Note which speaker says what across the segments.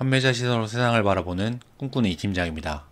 Speaker 1: 판매자 시선으로 세상을 바라보는 꿈꾸는 이 팀장입니다.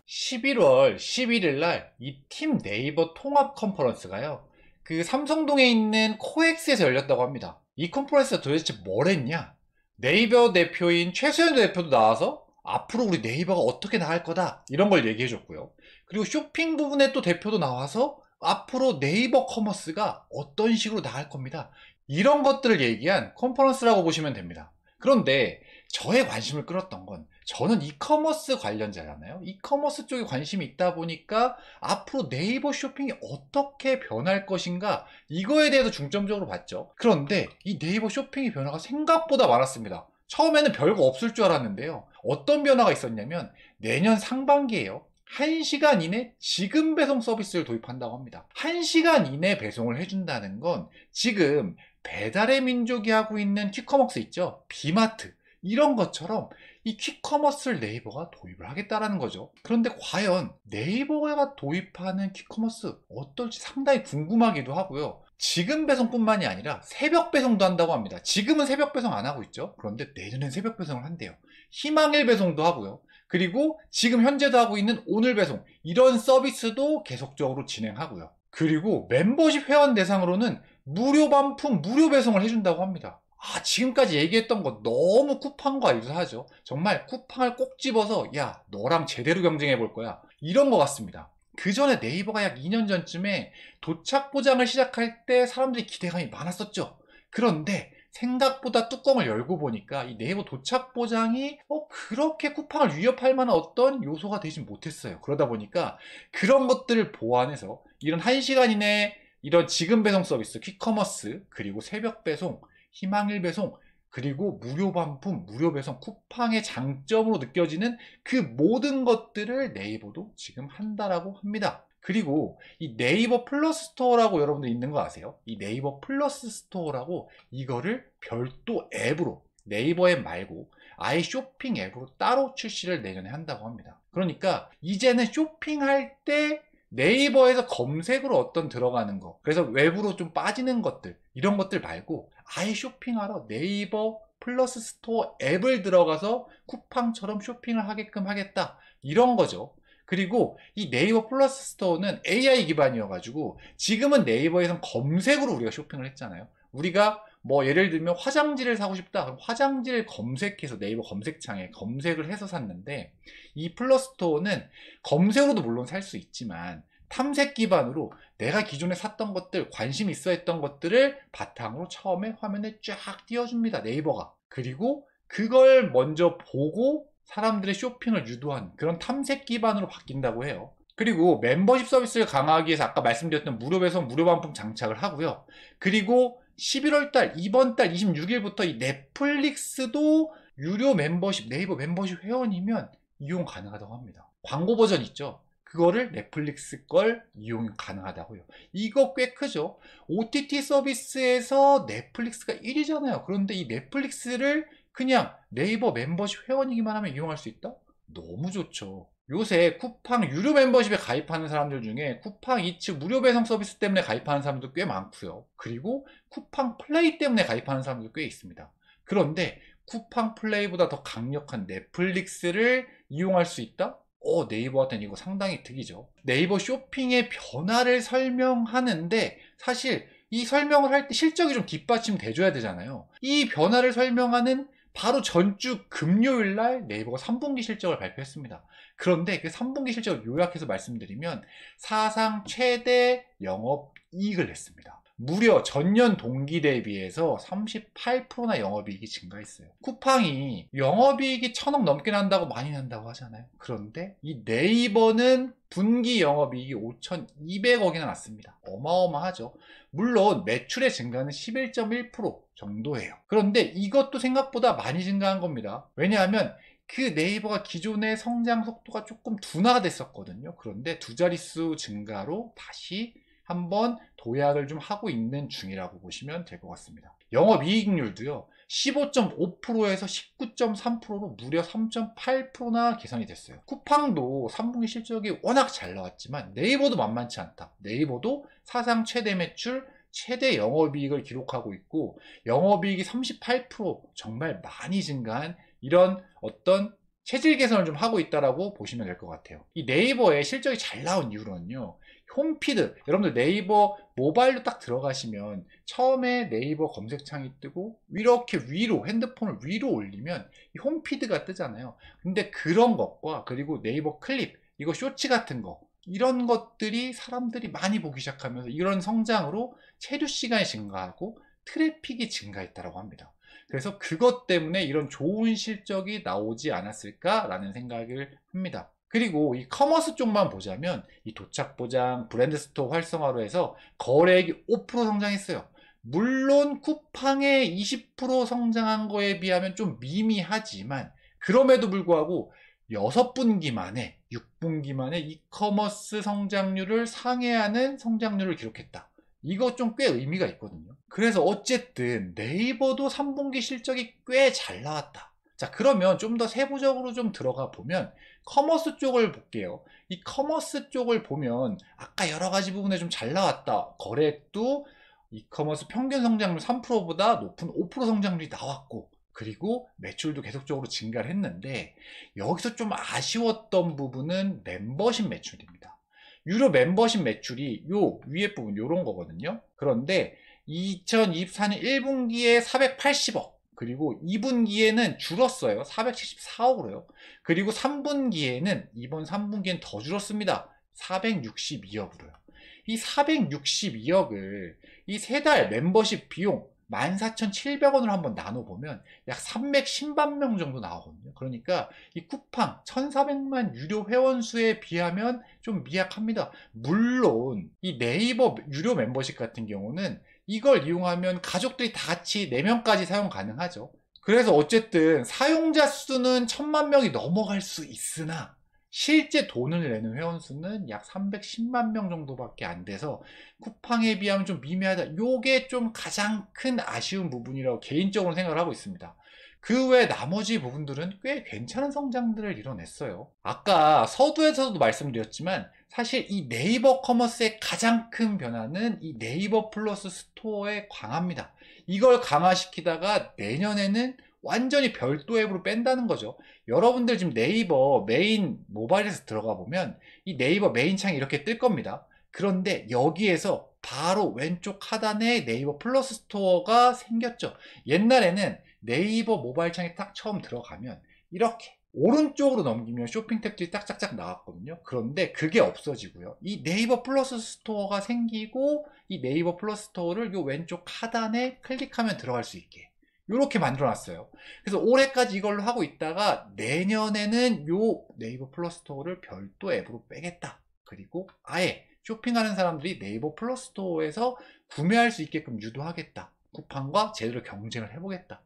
Speaker 2: 11월 11일 날 이 팀 네이버 통합 컨퍼런스가요. 그 삼성동에 있는 코엑스에서 열렸다고 합니다. 이 컨퍼런스가 도대체 뭘 했냐? 네이버 대표인 최수연 대표도 나와서 앞으로 우리 네이버가 어떻게 나갈 거다 이런 걸 얘기해 줬고요. 그리고 쇼핑 부분에 또 대표도 나와서 앞으로 네이버 커머스가 어떤 식으로 나갈 겁니다. 이런 것들을 얘기한 컨퍼런스라고 보시면 됩니다. 그런데 저의 관심을 끌었던 건, 저는 이커머스 관련자잖아요. 이커머스 쪽에 관심이 있다 보니까 앞으로 네이버 쇼핑이 어떻게 변할 것인가, 이거에 대해서 중점적으로 봤죠. 그런데 이 네이버 쇼핑의 변화가 생각보다 많았습니다. 처음에는 별거 없을 줄 알았는데요. 어떤 변화가 있었냐면 내년 상반기에요. 1시간 이내 지금 배송 서비스를 도입한다고 합니다. 1시간 이내 배송을 해준다는 건 지금 배달의 민족이 하고 있는 퀵커머스 있죠? 비마트. 이런 것처럼 이 퀵커머스를 네이버가 도입을 하겠다라는 거죠. 그런데 과연 네이버가 도입하는 퀵커머스 어떨지 상당히 궁금하기도 하고요. 지금 배송뿐만이 아니라 새벽 배송도 한다고 합니다. 지금은 새벽 배송 안 하고 있죠. 그런데 내년엔 새벽 배송을 한대요. 희망일 배송도 하고요. 그리고 지금 현재도 하고 있는 오늘 배송, 이런 서비스도 계속적으로 진행하고요. 그리고 멤버십 회원 대상으로는 무료 반품, 무료 배송을 해준다고 합니다. 지금까지 얘기했던 거 너무 쿠팡과 유사하죠. 정말 쿠팡을 꼭 집어서 야, 너랑 제대로 경쟁해 볼 거야, 이런 것 같습니다. 그 전에 네이버가 약 2년 전쯤에 도착 보장을 시작할 때 사람들이 기대감이 많았었죠. 그런데 생각보다 뚜껑을 열고 보니까 이 네이버 도착 보장이 그렇게 쿠팡을 위협할 만한 어떤 요소가 되지 못했어요. 그러다 보니까 그런 것들을 보완해서 이런 1시간 이내 이런 지금 배송 서비스, 퀵커머스, 그리고 새벽 배송, 희망일 배송, 그리고 무료 반품, 무료 배송, 쿠팡의 장점으로 느껴지는 그 모든 것들을 네이버도 지금 한다라고 합니다. 그리고 이 네이버 플러스 스토어라고 여러분들 있는 거 아세요? 이 네이버 플러스 스토어라고 이거를 별도 앱으로, 네이버 앱 말고 아예 쇼핑 앱으로 따로 출시를 내년에 한다고 합니다. 그러니까 이제는 쇼핑할 때 네이버에서 검색으로 어떤 들어가는 거, 그래서 외부로 좀 빠지는 것들, 이런 것들 말고 아예 쇼핑하러 네이버 플러스 스토어 앱을 들어가서 쿠팡처럼 쇼핑을 하게끔 하겠다, 이런 거죠. 그리고 이 네이버 플러스 스토어는 AI 기반이어가지고 지금은 네이버에선 검색으로 우리가 쇼핑을 했잖아요. 우리가 뭐 예를 들면 화장지를 사고 싶다, 그럼 화장지를 검색해서 네이버 검색창에 검색을 해서 샀는데, 이 플러스 스토어는 검색으로도 물론 살 수 있지만 탐색 기반으로 내가 기존에 샀던 것들, 관심 있어 했던 것들을 바탕으로 처음에 화면에 쫙 띄워줍니다, 네이버가. 그리고 그걸 먼저 보고 사람들의 쇼핑을 유도한 그런 탐색 기반으로 바뀐다고 해요. 그리고 멤버십 서비스를 강화하기 위해서 아까 말씀드렸던 무료 배송, 무료 반품 장착을 하고요. 그리고 11월 달, 이번 달 26일부터 이 넷플릭스도 유료 멤버십, 네이버 멤버십 회원이면 이용 가능하다고 합니다. 광고 버전 있죠? 그거를 넷플릭스 걸 이용 가능하다고요. 이거 꽤 크죠? OTT 서비스에서 넷플릭스가 1위잖아요. 그런데 이 넷플릭스를 그냥 네이버 멤버십 회원이기만 하면 이용할 수 있다? 너무 좋죠. 요새 쿠팡 유료 멤버십에 가입하는 사람들 중에 쿠팡 이츠 무료 배송 서비스 때문에 가입하는 사람도 꽤 많고요. 그리고 쿠팡 플레이 때문에 가입하는 사람도 꽤 있습니다. 그런데 쿠팡 플레이보다 더 강력한 넷플릭스를 이용할 수 있다? 네이버한테는 이거 상당히 득이죠. 네이버 쇼핑의 변화를 설명하는데 사실 이 설명을 할 때 실적이 좀 뒷받침돼줘야 되잖아요. 이 변화를 설명하는 바로 전주 금요일 날 네이버가 3분기 실적을 발표했습니다. 그런데 그 3분기 실적을 요약해서 말씀드리면 사상 최대 영업이익을 냈습니다. 무려 전년 동기 대비해서 38%나 영업이익이 증가했어요. 쿠팡이 영업이익이 1,000억 넘게 난다고 많이 난다고 하잖아요. 그런데 이 네이버는 분기 영업이익이 5,200억이나 났습니다. 어마어마하죠. 물론 매출의 증가는 11.1% 정도예요. 그런데 이것도 생각보다 많이 증가한 겁니다. 왜냐하면 그 네이버가 기존의 성장 속도가 조금 둔화가 됐었거든요. 그런데 두 자릿수 증가로 다시 한번 도약을 좀 하고 있는 중이라고 보시면 될 것 같습니다. 영업이익률도요, 15.5%에서 19.3%로 무려 3.8%나 개선이 됐어요. 쿠팡도 3분기 실적이 워낙 잘 나왔지만 네이버도 만만치 않다. 네이버도 사상 최대 매출 최대 영업이익을 기록하고 있고 영업이익이 38% 정말 많이 증가한 이런 어떤 체질 개선을 좀 하고 있다라고 보시면 될 것 같아요. 이 네이버의 실적이 잘 나온 이유는요. 홈피드, 여러분들 네이버 모바일로 딱 들어가시면 처음에 네이버 검색창이 뜨고 이렇게 위로 핸드폰을 위로 올리면 이 홈피드가 뜨잖아요. 근데 그런 것과 그리고 네이버 클립, 이거 쇼츠 같은 거 이런 것들이 사람들이 많이 보기 시작하면서 이런 성장으로 체류 시간이 증가하고 트래픽이 증가했다고 합니다. 그래서 그것 때문에 이런 좋은 실적이 나오지 않았을까라는 생각을 합니다. 그리고 이 커머스 쪽만 보자면 이 도착 보장, 브랜드 스토어 활성화로 해서 거래액이 5% 성장했어요. 물론 쿠팡의 20% 성장한 거에 비하면 좀 미미하지만 그럼에도 불구하고 6분기 만에 6분기 만에 이커머스 성장률을 상회하는 성장률을 기록했다. 이거 좀 꽤 의미가 있거든요. 그래서 어쨌든 네이버도 3분기 실적이 꽤 잘 나왔다. 자, 그러면 좀 더 세부적으로 좀 들어가 보면 커머스 쪽을 볼게요. 이 커머스 쪽을 보면 아까 여러 가지 부분에 좀 잘 나왔다. 거래액도 이커머스 평균 성장률 3%보다 높은 5% 성장률이 나왔고 그리고 매출도 계속적으로 증가를 했는데 여기서 좀 아쉬웠던 부분은 멤버십 매출입니다. 유료 멤버십 매출이 요 위에 부분 요런 거거든요. 그런데 2024년 1분기에 480억 그리고 2분기에는 줄었어요. 474억으로요. 그리고 3분기에는 이번 3분기엔 더 줄었습니다. 462억으로요. 이 462억을 이 세 달 멤버십 비용 14,700원으로 한번 나눠보면 약 310만 명 정도 나오거든요. 그러니까 이 쿠팡 1,400만 유료 회원수에 비하면 좀 미약합니다. 물론 이 네이버 유료 멤버십 같은 경우는 이걸 이용하면 가족들이 다 같이 4명까지 사용 가능하죠. 그래서 어쨌든 사용자 수는 1,000만 명이 넘어갈 수 있으나 실제 돈을 내는 회원수는 약 310만 명 정도밖에 안 돼서 쿠팡에 비하면 좀 미미하다. 요게 좀 가장 큰 아쉬운 부분이라고 개인적으로 생각을 하고 있습니다. 그 외 나머지 부분들은 꽤 괜찮은 성장들을 이뤄냈어요. 아까 서두에서도 말씀드렸지만 사실 이 네이버 커머스의 가장 큰 변화는 이 네이버 플러스 스토어의 강화입니다. 이걸 강화시키다가 내년에는 완전히 별도 앱으로 뺀다는 거죠. 여러분들 지금 네이버 메인 모바일에서 들어가 보면 이 네이버 메인 창이 이렇게 뜰 겁니다. 그런데 여기에서 바로 왼쪽 하단에 네이버 플러스 스토어가 생겼죠. 옛날에는 네이버 모바일 창에 딱 처음 들어가면 이렇게 오른쪽으로 넘기면 쇼핑 탭들이 딱딱딱 나왔거든요. 그런데 그게 없어지고요. 이 네이버 플러스 스토어가 생기고 이 네이버 플러스 스토어를 요 왼쪽 하단에 클릭하면 들어갈 수 있게 이렇게 만들어 놨어요. 그래서 올해까지 이걸로 하고 있다가 내년에는 요 네이버 플러스 스토어를 별도 앱으로 빼겠다. 그리고 아예 쇼핑하는 사람들이 네이버 플러스 스토어에서 구매할 수 있게끔 유도하겠다. 쿠팡과 제대로 경쟁을 해보겠다.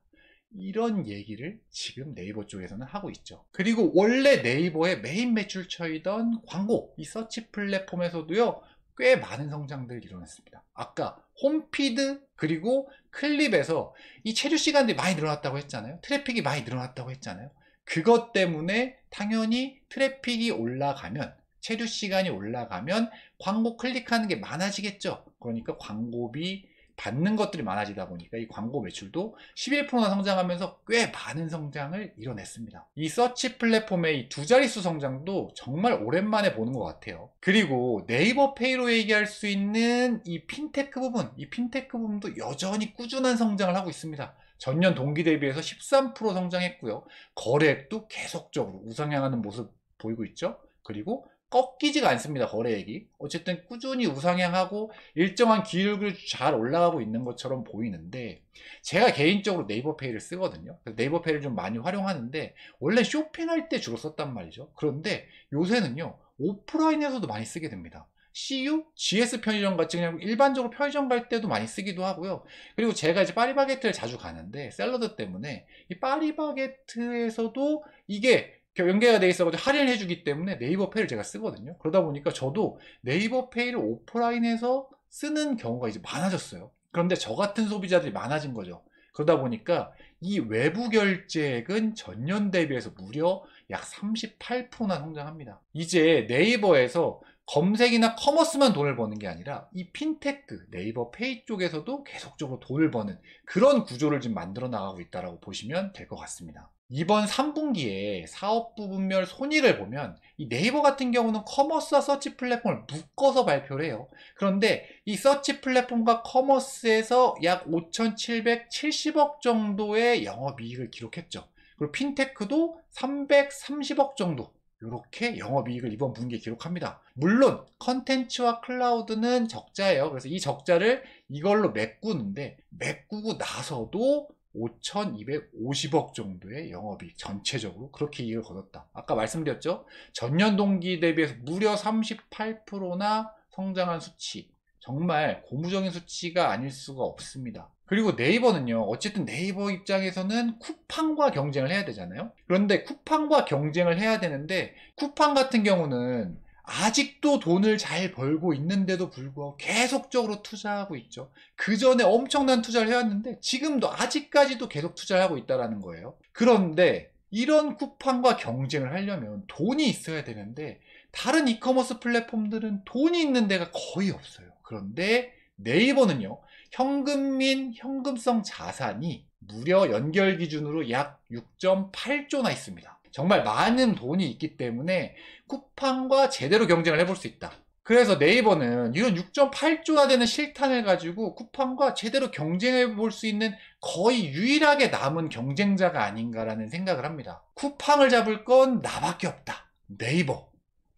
Speaker 2: 이런 얘기를 지금 네이버 쪽에서는 하고 있죠. 그리고 원래 네이버의 메인 매출처이던 광고, 이 서치 플랫폼에서도요, 꽤 많은 성장들을 이뤄냈습니다. 아까 홈피드 그리고 클립에서 이 체류 시간들이 많이 늘어났다고 했잖아요. 트래픽이 많이 늘어났다고 했잖아요. 그것 때문에 당연히 트래픽이 올라가면 체류 시간이 올라가면 광고 클릭하는 게 많아지겠죠. 그러니까 광고비 받는 것들이 많아지다 보니까 이 광고 매출도 11%나 성장하면서 꽤 많은 성장을 이뤄냈습니다. 이 서치 플랫폼의 이 두 자릿수 성장도 정말 오랜만에 보는 것 같아요. 그리고 네이버 페이로 얘기할 수 있는 이 핀테크 부분, 이 핀테크 부분도 여전히 꾸준한 성장을 하고 있습니다. 전년 동기 대비해서 13% 성장했고요. 거래액도 계속적으로 우상향하는 모습 보이고 있죠. 그리고 꺾이지가 않습니다. 거래액이. 어쨌든 꾸준히 우상향하고 일정한 기울기를 잘 올라가고 있는 것처럼 보이는데 제가 개인적으로 네이버페이를 쓰거든요. 네이버페이를 좀 많이 활용하는데 원래 쇼핑할 때 주로 썼단 말이죠. 그런데 요새는요. 오프라인에서도 많이 쓰게 됩니다. CU, GS 편의점 같이 그냥 일반적으로 편의점 갈 때도 많이 쓰기도 하고요. 그리고 제가 이제 파리바게트를 자주 가는데 샐러드 때문에 이 파리바게트에서도 이게 연계가 돼 있어가지고 할인을 해주기 때문에 네이버페이를 제가 쓰거든요. 그러다 보니까 저도 네이버페이를 오프라인에서 쓰는 경우가 이제 많아졌어요. 그런데 저 같은 소비자들이 많아진 거죠. 그러다 보니까 이 외부 결제액은 전년 대비해서 무려 약 38%나 성장합니다. 이제 네이버에서 검색이나 커머스만 돈을 버는 게 아니라 이 핀테크, 네이버 페이 쪽에서도 계속적으로 돈을 버는 그런 구조를 지금 만들어 나가고 있다고 보시면 될 것 같습니다. 이번 3분기에 사업 부분별 손익을 보면 이 네이버 같은 경우는 커머스와 서치 플랫폼을 묶어서 발표를 해요. 그런데 이 서치 플랫폼과 커머스에서 약 5,770억 정도의 영업이익을 기록했죠. 그리고 핀테크도 330억 정도 이렇게 영업이익을 이번 분기에 기록합니다. 물론 컨텐츠와 클라우드는 적자예요. 그래서 이 적자를 이걸로 메꾸는데 메꾸고 나서도 5,250억 정도의 영업이익 전체적으로 그렇게 이익을 거뒀다. 아까 말씀드렸죠? 전년 동기 대비해서 무려 38%나 성장한 수치. 정말 고무적인 수치가 아닐 수가 없습니다. 그리고 네이버는요, 어쨌든 네이버 입장에서는 쿠팡과 경쟁을 해야 되잖아요. 그런데 쿠팡과 경쟁을 해야 되는데 쿠팡 같은 경우는 아직도 돈을 잘 벌고 있는데도 불구하고 계속적으로 투자하고 있죠. 그 전에 엄청난 투자를 해왔는데 지금도 아직까지도 계속 투자를 하고 있다는 거예요. 그런데 이런 쿠팡과 경쟁을 하려면 돈이 있어야 되는데 다른 이커머스 플랫폼들은 돈이 있는 데가 거의 없어요. 그런데 네이버는요, 현금민 현금성 자산이 무려 연결 기준으로 약 6.8조나 있습니다. 정말 많은 돈이 있기 때문에 쿠팡과 제대로 경쟁을 해볼 수 있다. 그래서 네이버는 이런 6.8조나 되는 실탄을 가지고 쿠팡과 제대로 경쟁해 볼 수 있는 거의 유일하게 남은 경쟁자가 아닌가라는 생각을 합니다. 쿠팡을 잡을 건 나밖에 없다. 네이버.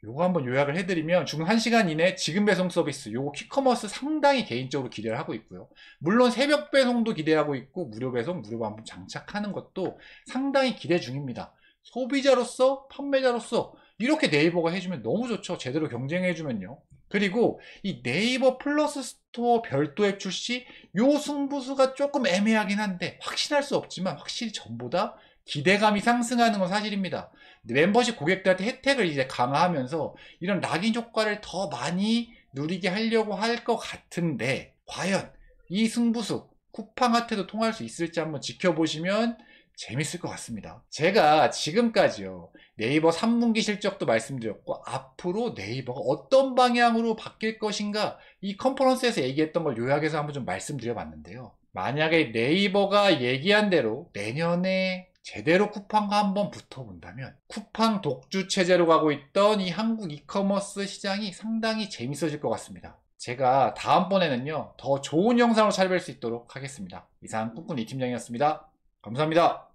Speaker 2: 요거 한번 요약을 해드리면 중 1시간 이내 지금 배송 서비스 요거 퀵커머스 상당히 개인적으로 기대를 하고 있고요. 물론 새벽 배송도 기대하고 있고 무료 배송, 무료 반품 장착하는 것도 상당히 기대 중입니다. 소비자로서, 판매자로서 이렇게 네이버가 해주면 너무 좋죠. 제대로 경쟁해주면요. 그리고 이 네이버 플러스 스토어 별도 앱 출시 요 승부수가 조금 애매하긴 한데 확신할 수 없지만 확실히 전보다 기대감이 상승하는 건 사실입니다. 멤버십 고객들한테 혜택을 이제 강화하면서 이런 락인 효과를 더 많이 누리게 하려고 할 것 같은데 과연 이 승부수 쿠팡한테도 통할 수 있을지 한번 지켜보시면 재밌을 것 같습니다. 제가 지금까지요 네이버 3분기 실적도 말씀드렸고 앞으로 네이버가 어떤 방향으로 바뀔 것인가 이 컨퍼런스에서 얘기했던 걸 요약해서 한번 좀 말씀드려봤는데요. 만약에 네이버가 얘기한 대로 내년에 제대로 쿠팡과 한번 붙어본다면 쿠팡 독주 체제로 가고 있던 이 한국 이커머스 시장이 상당히 재밌어질 것 같습니다. 제가 다음번에는요 더 좋은 영상으로 찾아뵐 수 있도록 하겠습니다. 이상 꿈꾸는 이팀장이었습니다. 감사합니다.